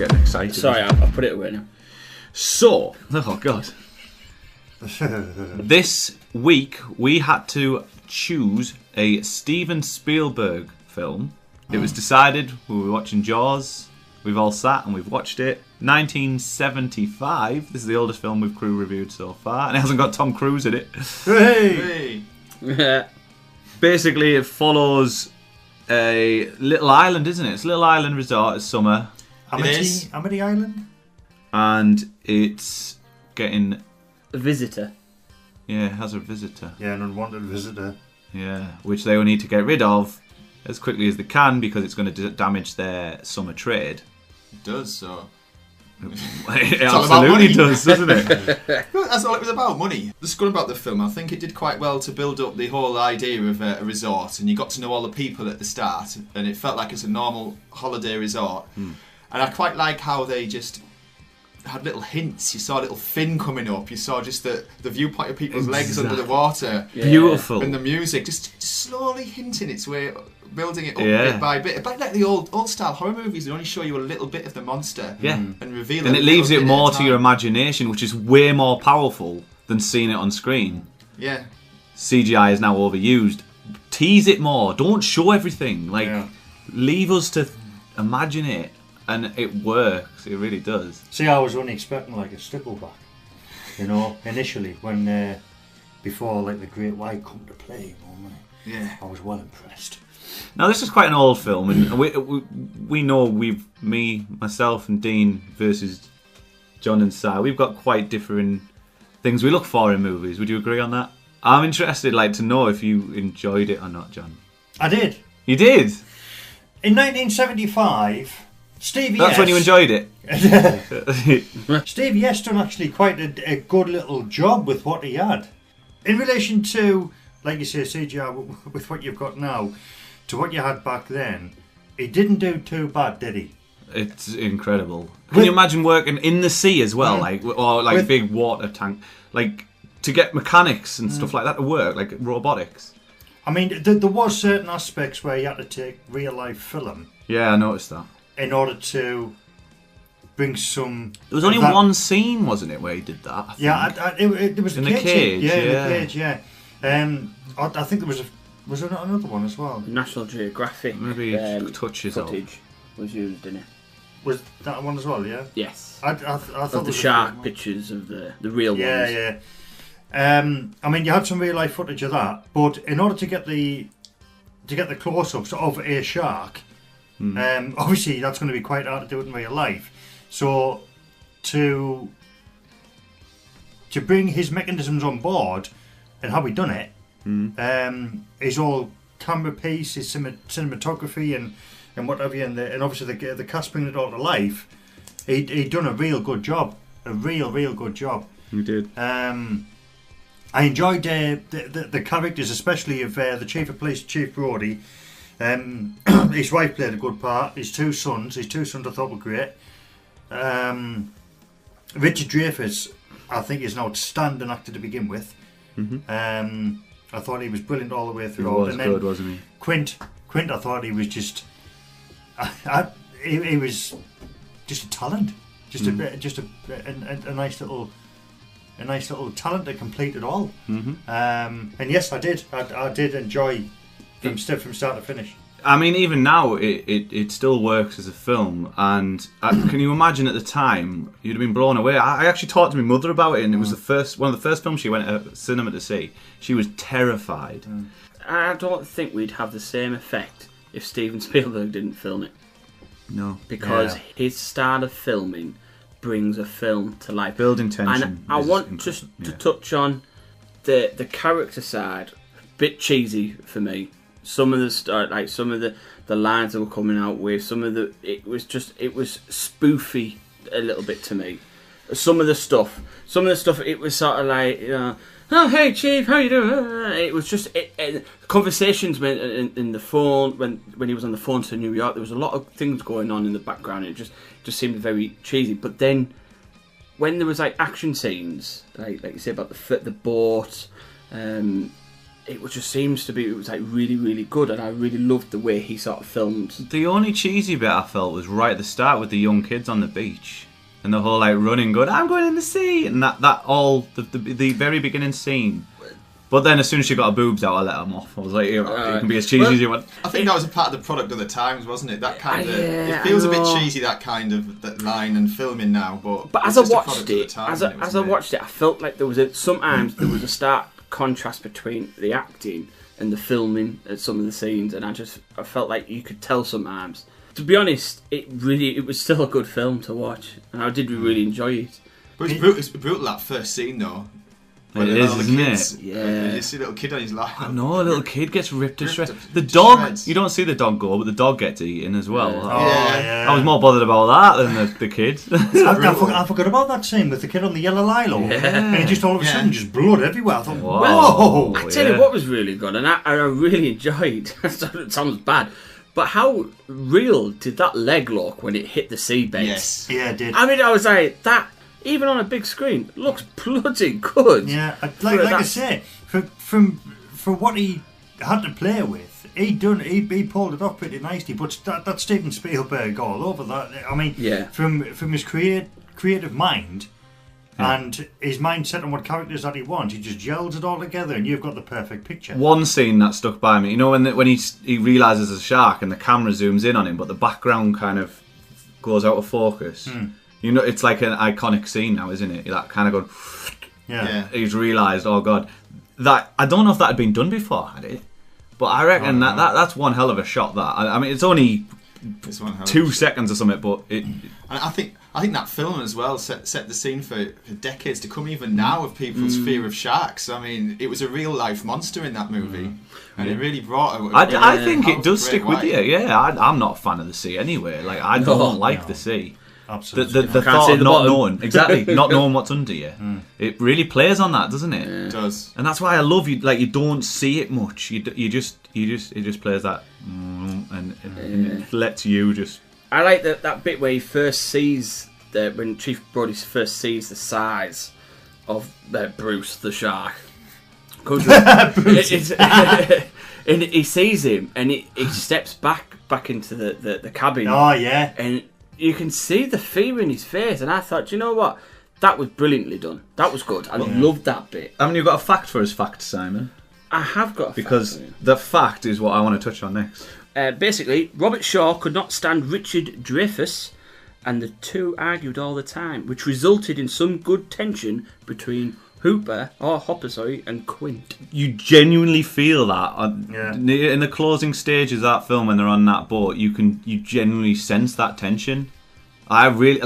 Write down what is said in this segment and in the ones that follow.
getting excited. Sorry, I've put it away now. So, oh god. This week we had to choose a Steven Spielberg film. It was decided we were watching Jaws. We've all sat and we've watched it. 1975. This is the oldest film we've crew reviewed so far, and it hasn't got Tom Cruise in it. Hey! Basically, it follows a little island, isn't it? It's a little island resort. It's summer. Amity Island? And it's getting... A visitor. Yeah, it has a visitor. Yeah, an unwanted visitor. Yeah, which they will need to get rid of as quickly as they can because it's going to damage their summer trade. It does, so... It absolutely does, doesn't it? That's all it was about, money. Just going about the film, I think it did quite well to build up the whole idea of a resort, and you got to know all the people at the start, and it felt like it's a normal holiday resort. And I quite like how they just had little hints. You saw a little fin coming up, you saw just the viewpoint of people's legs under the water. Yeah. Beautiful. And the music just slowly hinting its way, building it up bit by bit. A bit like the old style horror movies, they only show you a little bit of the monster and reveal it. And it leaves it more to your imagination, which is way more powerful than seeing it on screen. Yeah. CGI is now overused. Tease it more. Don't show everything. Leave us to imagine it. And it works. It really does. See, I was only expecting like a stippleback, initially when before like the Great White come to play. Yeah, I was well impressed. Now this is quite an old film, and we know myself and Dean versus John and Si, we've got quite different things we look for in movies. Would you agree on that? I'm interested, to know if you enjoyed it or not, John. I did. You did? In 1975. Stevie That's when you enjoyed it. Stevie S done actually quite a good little job with what he had. In relation to, like you say, CGI with what you've got now, to what you had back then, he didn't do too bad, did he? It's incredible. Can you imagine working in the sea as well, or big water tank, to get mechanics and stuff like that to work, like robotics? I mean, there was certain aspects where you had to take real life film. Yeah, I noticed that. In order to bring some... There was only one scene, wasn't it, where he did that? It was in the cage. Yeah, in the cage, yeah. I think there was another one as well. National Geographic maybe touches footage was used in it. Was that one as well, yeah? Yes. I thought of the shark pictures of the real ones. Yeah. I mean, you had some real life footage of that, but in order to get the close-ups of a shark... obviously, that's going to be quite hard to do it in real life. So, to bring his mechanisms on board and how he done it, his all camera piece, his cinematography, and what have you, and obviously the cast bringing it all to life, he done a real good job, a real good job. He did. I enjoyed the characters, especially of the Chief of Police, Chief Brody. His wife played a good part. His two sons I thought were great. Richard Dreyfuss, I think, is an outstanding actor to begin with. I thought he was brilliant all the way through. He was good, wasn't he? Quint, I thought he was just... he was just a talent. Just a nice little talent to complete it all. And yes, I did enjoy from start to finish. I mean, even now, it still works as a film. And can you imagine at the time, you'd have been blown away. I actually talked to my mother about it, and it was one of the first films she went to cinema to see. She was terrified. I don't think we'd have the same effect if Steven Spielberg didn't film it. No. Because his style of filming brings a film to life. Building tension. And I want just to touch on the character side. Bit cheesy for me. Some of the the lines that were coming out with, it was spoofy a little bit to me. Some of the stuff, it was sort of like, oh hey Chief, how you doing? It was just conversations in the phone when he was on the phone to New York. There was a lot of things going on in the background. And it just seemed very cheesy. But then when there was like action scenes, like you say about the boat, it just seems to be, it was like really, really good, and I really loved the way he sort of filmed. The only cheesy bit I felt was right at the start with the young kids on the beach. And the whole like running, going, I'm going in the sea, and that all the very beginning scene. But then as soon as she got her boobs out, I let them off. I was like, you can be as cheesy as you want. I think that was a part of the product of the times, wasn't it? That kind of it feels a bit cheesy, that kind of that line and filming now. But as I watched it, as I watched it, I felt like there was sometimes there was a stark contrast between the acting and the filming at some of the scenes, and I felt like you could tell sometimes. To be honest, it was still a good film to watch, and I did really enjoy it. But it's brutal that first scene though. It is, isn't it? Yeah. You see a little kid on his lap. I know, a little kid gets ripped to shreds. The dog, you don't see the dog go, but the dog gets eaten as well. Yeah. I was more bothered about that than the kid. I forgot about that scene with the kid on the yellow lilo. And he just all of a sudden just blood everywhere. I thought, whoa! I tell you what was really good, and I really enjoyed. It sounds bad. But how real did that leg look when it hit the seabed? Yes. Yeah, it did. I mean, I was like, that, even on a big screen, looks bloody good. Yeah, like I say, for what he had to play with, he pulled it off pretty nicely. But that Steven Spielberg all over that. I mean, from his creative mind and his mindset on what characters that he wants, he just gels it all together, and you've got the perfect picture. One scene that stuck by me, you know, when he realises there's a shark and the camera zooms in on him, but the background kind of goes out of focus. You know, it's like an iconic scene now, isn't it? That kind of going. Yeah. He's realised, oh god, that I don't know if that had been done before, had it? But I reckon that's one hell of a shot. That I mean, it's only 2 seconds or something, but it. And I think that film as well set the scene for decades to come, even now, of people's fear of sharks. I mean, it was a real life monster in that movie, and it really brought. I think it does stick with you. Yeah, I'm not a fan of the sea anyway. Like I don't like the sea. Absolutely. The thought of not knowing, not knowing what's under you, it really plays on that, doesn't it? It does, and that's why I love you. Like you don't see it much. It just plays that, and it lets you just. I like that bit where he first sees when Chief Brody first sees the size of Bruce the shark. And he sees him, and he steps back into the cabin. Oh yeah, and you can see the fear in his face, and I thought, do you know what? That was brilliantly done. That was good. I loved that bit. Haven't you got a fact for us, Simon? I have got a fact. Because the fact is what I want to touch on next. Basically, Robert Shaw could not stand Richard Dreyfuss, and the two argued all the time, which resulted in some good tension between Hopper, and Quint. You genuinely feel that in the closing stages of that film when they're on that boat. You genuinely sense that tension. I really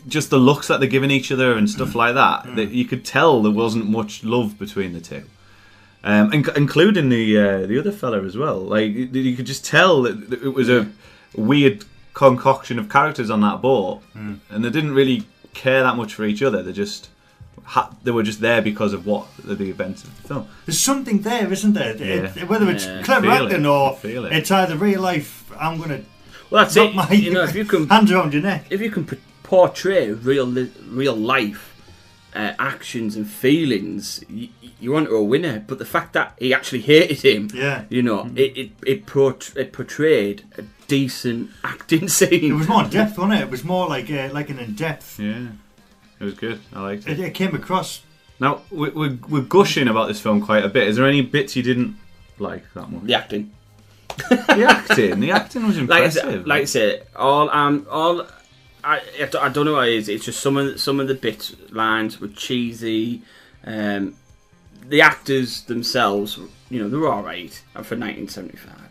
just the looks that they're giving each other and stuff like that. That you could tell there wasn't much love between the two, including the other fella as well. Like you could just tell that it was a weird concoction of characters on that boat, and they didn't really care that much for each other. They were just there because of what the events of the film. There's something there, isn't there? Whether it's clever acting or it's either real life. I'm gonna. Well, that's it. If you can hands around your neck. If you can portray real life actions and feelings, you're onto a winner. But the fact that he actually hated him, it portrayed a decent acting scene. It was more depth, wasn't it? It was more like an in-depth. Yeah. It was good. I liked it. It came across. Now, we're gushing about this film quite a bit. Is there any bits you didn't like that much? The acting. The acting was impressive. Like I said, I don't know what it is. It's just some of the bits, lines were cheesy. The actors themselves, they were alright for 1975.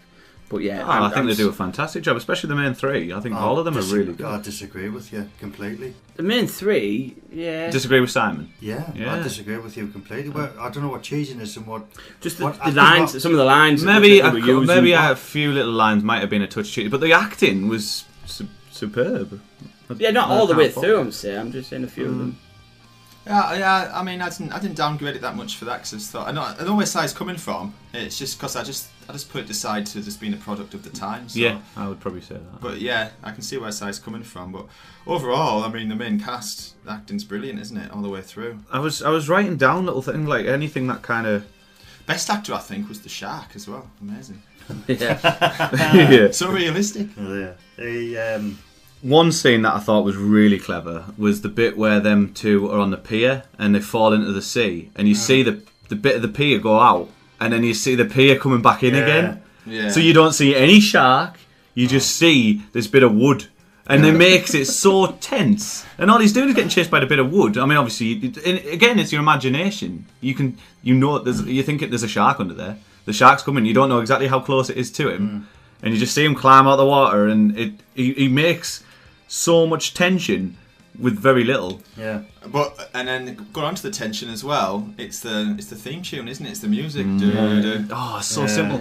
But yeah, I think they do a fantastic job, especially the main three. I think all of them are really good. I disagree with you completely. The main three, yeah. Disagree with Simon? Yeah. I disagree with you completely. Well, I don't know what cheesiness and what... Just the lines, some of the lines... Maybe a few little lines might have been a touch cheesy, but the acting was superb. Yeah, not all the way through, I'm just saying a few of them. Yeah. I mean, I didn't downgrade it that much for that because I just thought I know where Si's coming from. It's just because I just put it aside to just being a product of the time. So. Yeah, I would probably say that. But yeah, I can see where Si's coming from. But overall, I mean, the main cast, the acting's brilliant, isn't it, all the way through? I was writing down little things like anything that kind of. Best actor, I think, was the shark as well. Amazing. Yeah. So realistic. One scene that I thought was really clever was the bit where them two are on the pier and they fall into the sea, and you see the bit of the pier go out, and then you see the pier coming back in again. Yeah. So you don't see any shark, you just see this bit of wood. And it makes it so tense. And all he's doing is getting chased by the bit of wood. I mean, obviously, again, it's your imagination. You think there's a shark under there. The shark's coming. You don't know exactly how close it is to him. And you just see him climb out the water, and he makes so much tension with very little. Yeah. But and then going on to the tension as well. It's the theme tune, isn't it? It's the music. Oh, it's so simple.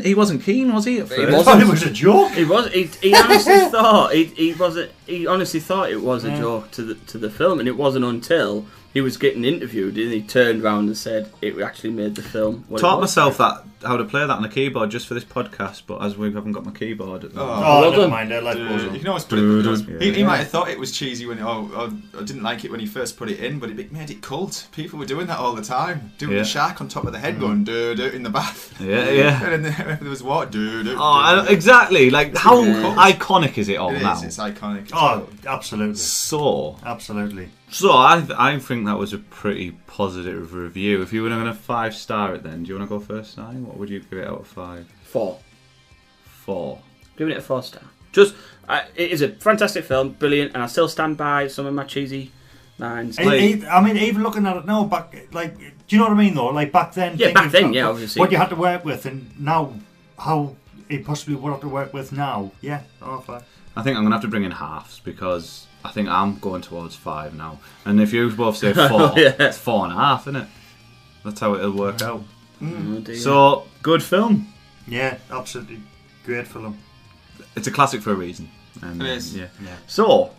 He wasn't keen, was he? At first? I thought it was a joke. He was. He honestly thought he wasn't. He honestly thought it was a joke to the film, and it wasn't until he was getting interviewed and he turned around and said it actually made the film. Taught myself how to play that on a keyboard just for this podcast, but as we haven't got my keyboard at the moment. Oh, never mind. I like those. You can always put it. He might have thought it was cheesy when I didn't like it when he first put it in, but it made it cult. People were doing that all the time, doing the shark on top of the head, going do in the bath. Yeah. And then there was what exactly. Like how iconic is it all now? It's iconic. Oh, absolutely. Absolutely. So I think that was a pretty positive review. If you were going to 5-star it, then do you want to go first, Si? What would you give it out of 5? 4. 4. Giving it a 4-star. Just it is a fantastic film, brilliant, and I still stand by some of my cheesy lines. I mean, even looking at it now, back do you know what I mean though? Like back then. Yeah, back then, yeah, obviously. What you had to work with, and now how he possibly would have to work with now. Yeah, 5. I think I'm going to have to bring in halves because I think I'm going towards 5 now. And if you both say 4, it's 4.5, isn't it? That's how it'll work out. So, good film. Yeah, absolutely great film. It's a classic for a reason. And, it is. Yeah. So,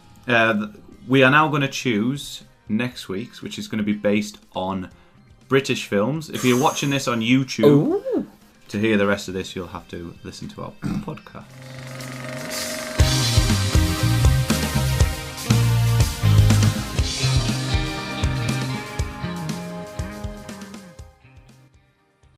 we are now going to choose next week's, which is going to be based on British films. If you're watching this on YouTube, to hear the rest of this, you'll have to listen to our podcast.